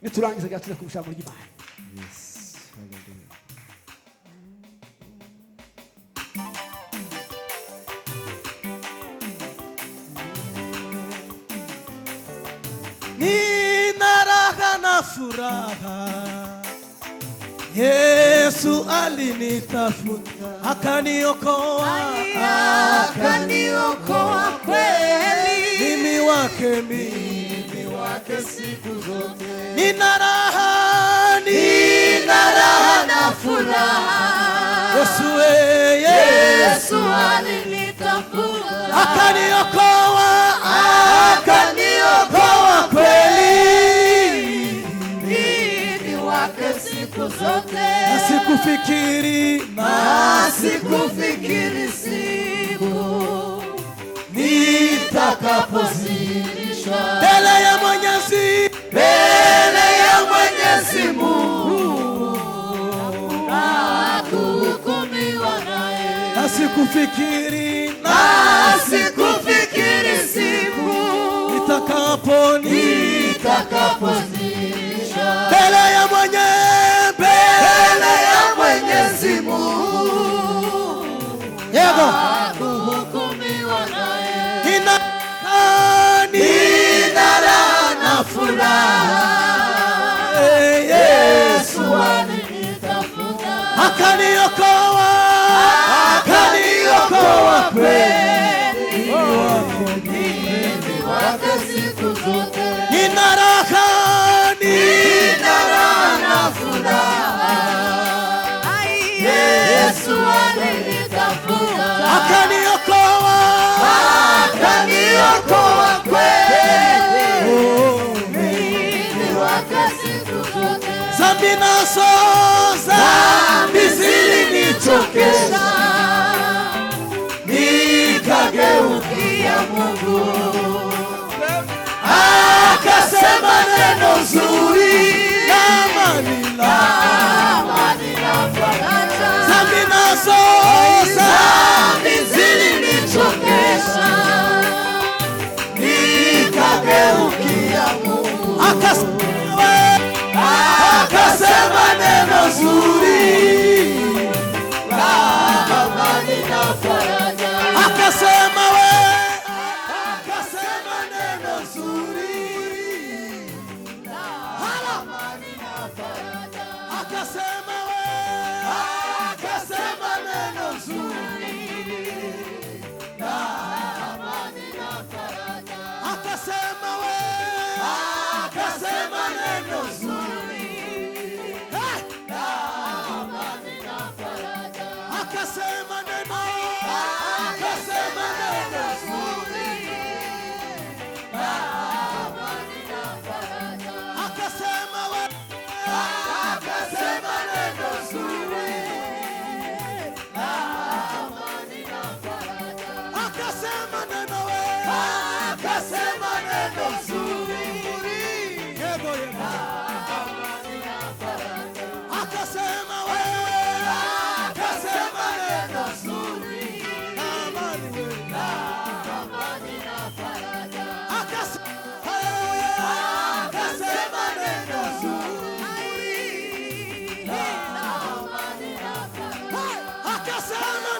niturangiza gatuza kurusha muri Imana. Yes. Hallelujah. Nina raha na furaha, Yesu alinitafuta akaniokoa, akaniokoa kweli. mimi wake Siku zote nina raha na furaha, Yesu alinitafuta akaniokoa kweli, mimi wake siku zote. Sikufikiri siku nitakapozidishwa mbele ya Mwenyezi Mungu na kuhukumiwa naye. Sikufikiri siku nitakapozidishwa mbele ya Mwenyezi Mungu Yego. na kuhukumiwa naye. Nina raha na furaha, Yesu alinitafuta akaniokoa kweli, mimi wake siku zote. nina raha na furaha, Yesu alinitafuta akaniokoa kweli, mimi wake siku zote. Zambi zilinichokesha, nikageukia Mungu, akasema neno zuri na amani amani na faraja. Zambi zilinichokesha, nikageukia Mungu, akasema neno zuri, amani na faraja. akasema neno zuri, Amani na faraja. akasema neno zuri, Amani na faraja. akasema neno zuri, Amani na faraja. akasema neno zuri, Amani na faraja. akasema neno zuri, Amani na faraja. akasema neno zuri, yego yego, Amani na faraja. akasema neno zuri, amani wewe, Amani na faraja. akasema neno zuri, Amani na faraja. akasema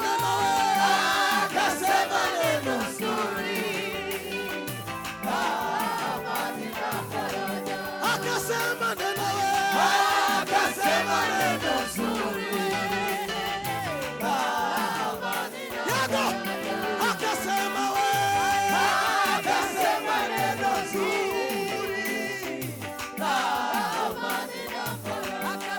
neno zuri, Amani na faraja. akasema neno zuri, yego, akasema neno zuri, Amani na faraja.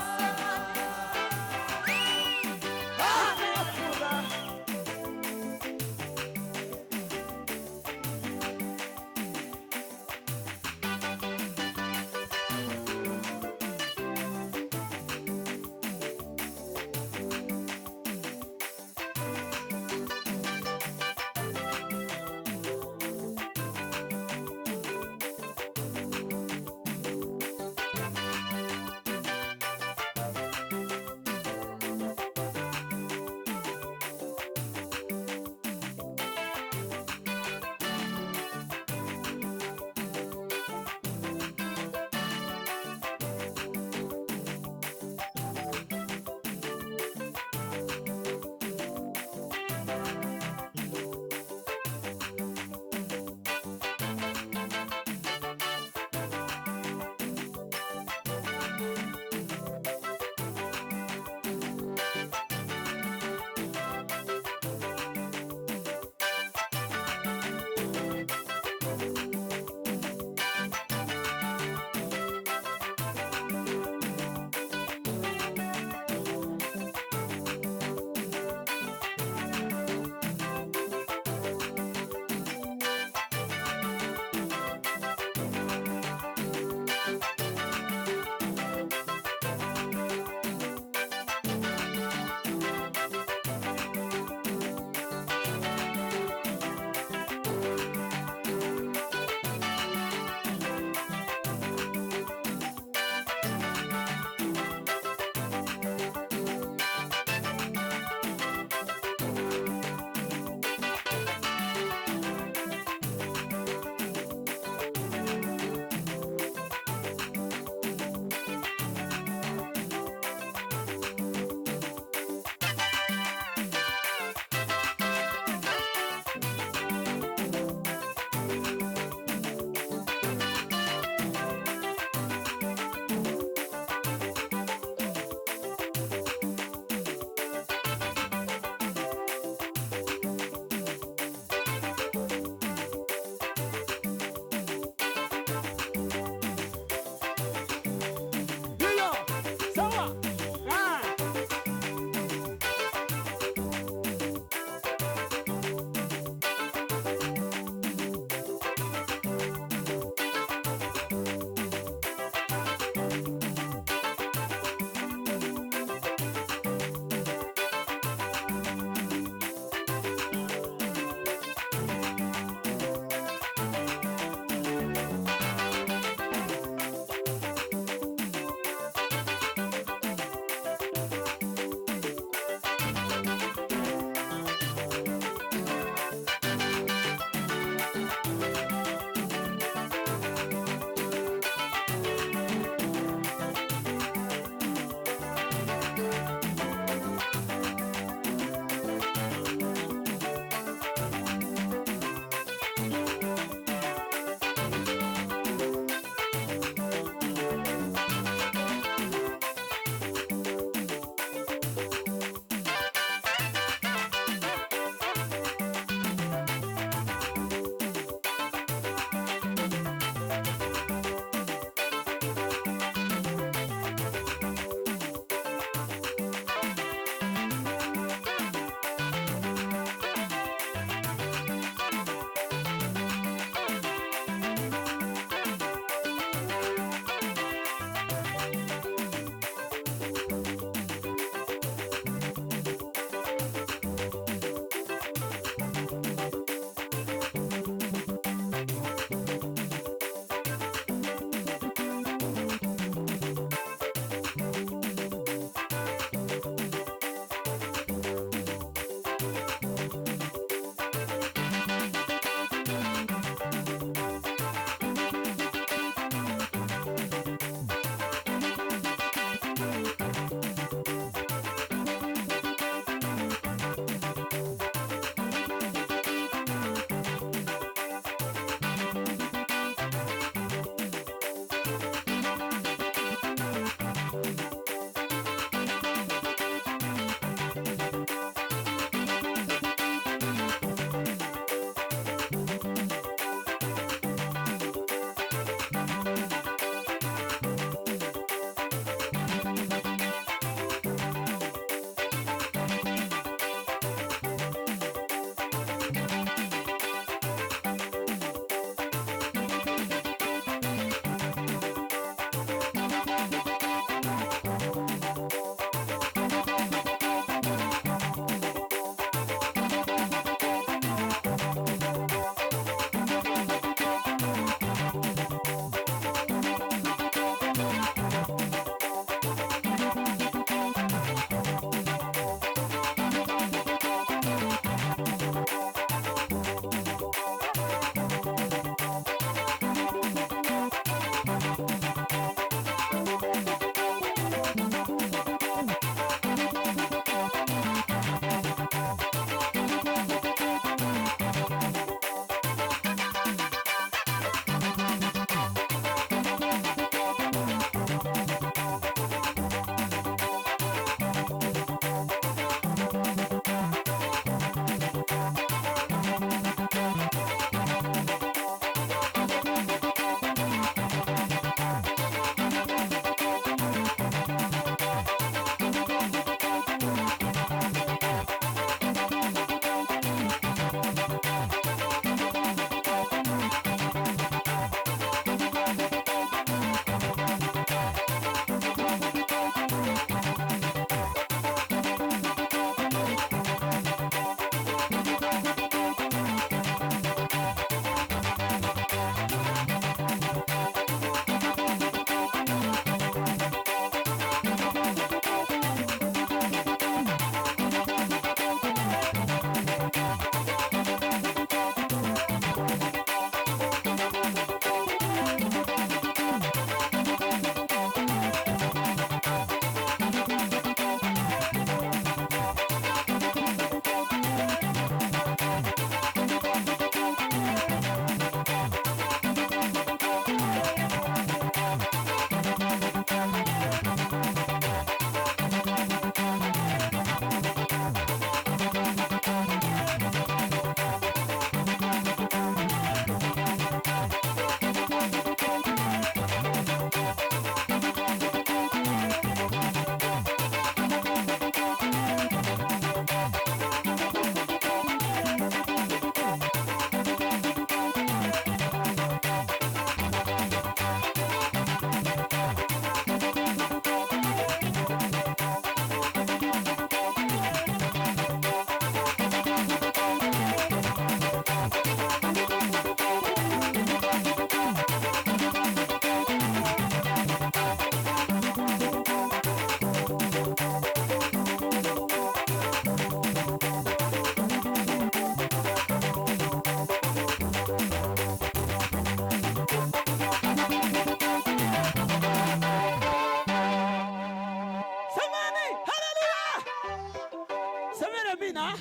Imana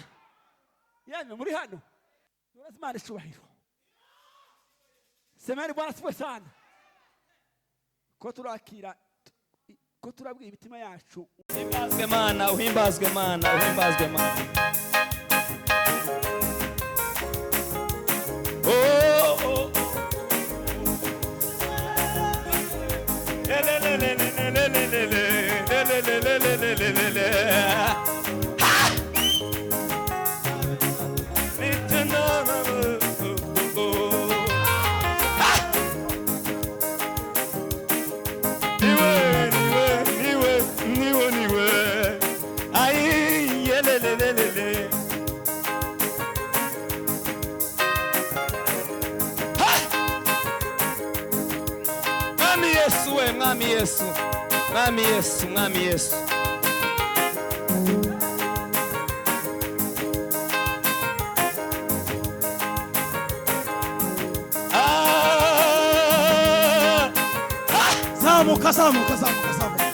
yemwe muri hano turazimana icyubahiro. Semeni Bwana asifiwe sana. Ko turakira ko turabwira imitima yacu. Uhimbazwe Mana, uhimbazwe Mana, uhimbazwe Mana. Mwami Yesu, Mwami Yesu, Mwami Yesu. Zamuka, zamuka, zamuka, zamuka.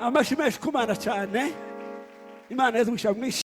amashyi menshi ku Mana cyane. Imana yazungusha mwinshi.